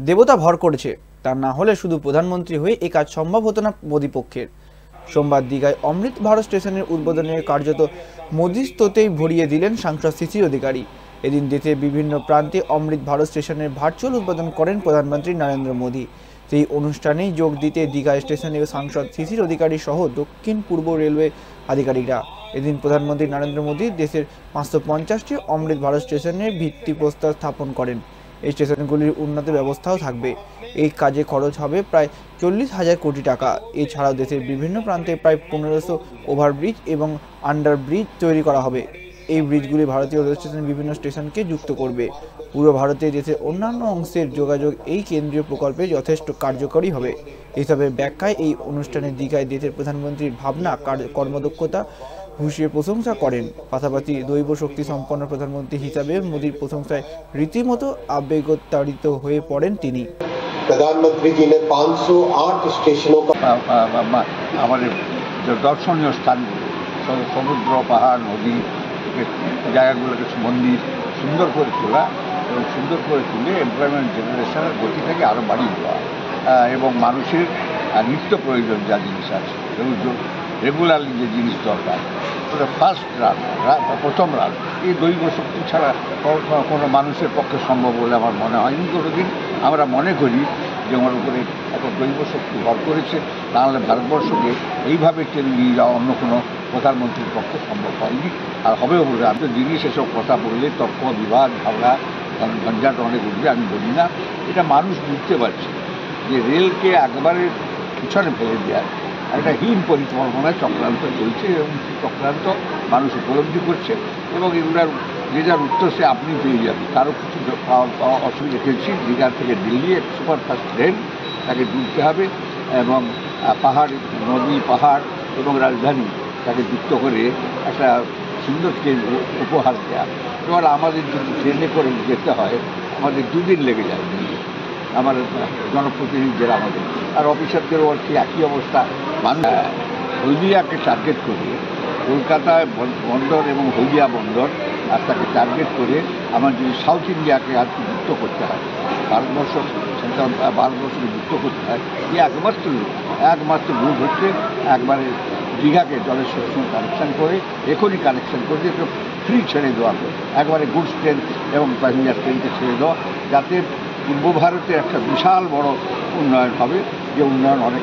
দেবতা ভর করেছে, তা না হলে শুধু প্রধানমন্ত্রী হয়ে এই কাজ সম্ভব হতো না মোদী পক্ষের। সোমবার দীঘায় অমৃত ভারত স্টেশনের উদ্বোধনের কার্যত মোদী স্তোতেই ভরিয়ে দিলেন সাংসদ শিশির অধিকারী। এদিন দেশের বিভিন্ন প্রান্তে অমৃত ভারত স্টেশনের ভার্চুয়াল উদ্বোধন করেন প্রধানমন্ত্রী নরেন্দ্র মোদী। সেই অনুষ্ঠানেই যোগ দিতে দীঘা স্টেশনে সাংসদ শিশির অধিকারী সহ দক্ষিণ পূর্ব রেলওয়ে আধিকারিকরা। এদিন প্রধানমন্ত্রী নরেন্দ্র মোদী দেশের 550টি অমৃত ভারত স্টেশনের ভিত্তিপ্রস্তর স্থাপন করেন। এই স্টেশনগুলির উন্নত ব্যবস্থাও থাকবে। এই কাজে খরচ হবে প্রায় 40,000 কোটি টাকা। এছাড়াও দেশের বিভিন্ন প্রান্তে প্রায় 1500 ওভারব্রিজ এবং আন্ডারব্রিজ তৈরি করা হবে। এই ব্রিজগুলি ভারতীয় রেল স্টেশনের বিভিন্ন স্টেশনকে যুক্ত করবে। পুরো ভারতে দেশের অন্যান্য অংশের যোগাযোগ এই কেন্দ্রীয় প্রকল্পে যথেষ্ট কার্যকরী হবে। এসবের ব্যাখ্যায় এই অনুষ্ঠানে দীঘায় দেশের প্রধানমন্ত্রীর ভাবনা, কর্মদক্ষতা ভূষিয়ে প্রশংসা করেন। পাশাপাশি দৈব শক্তি সম্পন্ন প্রধানমন্ত্রী হিসাবে মোদীর প্রশংসায় রীতিমতো আবেগোত্তাড়িত হয়ে পড়েন তিনি। प्रधानमंत्री जी ने 508 स्टेशनों का আমাদের যে দর্শনীয় স্থানগুলো, সমুদ্র, পাহাড়, নদী, জায়গাগুলোকে মন্দির সুন্দর করে তোলা এবং সুন্দর করে তুলে এমপ্লয়মেন্ট জেনারেশনের গতিটাকে আরও বাড়িয়ে দেওয়া এবং মানুষের নিত্য প্রয়োজন যা জিনিস আছে রেগুলারলি যে জিনিস দরকার, ওটা ফার্স্ট প্রথম রান। এই দৈব শক্তি ছাড়া কোনো মানুষের পক্ষে সম্ভব বলে আমার মনে হয়নি কোনোদিন। আমরা মনে করি যে আমার উপরে এত দৈব শক্তি ভর করেছে, তাহলে ভারতবর্ষকে এইভাবে টেনে নিয়ে যাওয়া অন্য কোনো প্রধানমন্ত্রীর পক্ষে সম্ভব হয়নি, আর হবেও বলে। আমি তো জিনিস এসব কথা বললে তর্ক, বিবাদ, ঝগড়া, ঝঞ্ঝাট অনেক উঠবে, আমি বলি না। এটা মানুষ বুঝতে পারছে যে রেলকে একবারে পিছনে ফেলে দেওয়ার একটা হীন পরিকল্পনায় চক্রান্ত চলছে এবং সেই চক্রান্ত মানুষ উপলব্ধি করছে এবং এগুলার যে যার উত্তর সে আপনি পেয়ে যাবে। কারো কিছু অসুবিধা দেখেছি, দীঘা থেকে দিল্লি এক সুপারফাস্ট ট্রেন তাকে জুড়তে হবে এবং পাহাড়, নদী, পাহাড় এবং রাজধানী তাকে যুক্ত করে একটা সুন্দর ট্রেন উপহার দেওয়া। এবার আমাদের যদি ট্রেনে করে যেতে হয় আমাদের 2 দিন লেগে যায়। আমার জনপ্রতিনিধিদের, আমাদের আর অফিসারদেরও আর কি একই অবস্থা। হলদিয়াকে টার্গেট করে কলকাতায় বন্দর এবং হলদিয়া বন্দর আর তাকে টার্গেট করে আমার যদি সাউথ ইন্ডিয়াকে আর কি যুক্ত করতে হয়, ভারতবর্ষকে যুক্ত করতে হয়, এই একমাত্র রুট হচ্ছে একবারে দীঘাকে জলের সঙ্গে কানেকশান করে, এখনই কানেকশান করে দিয়ে ফ্রি ছেড়ে দেওয়া, একবারে গুডস ট্রেন এবং প্যাসেঞ্জার ট্রেনকে ছেড়ে দেওয়া, যাতে পূর্ব ভারতে একটা বিশাল বড় উন্নয়ন হবে, যে উন্নয়ন অনেক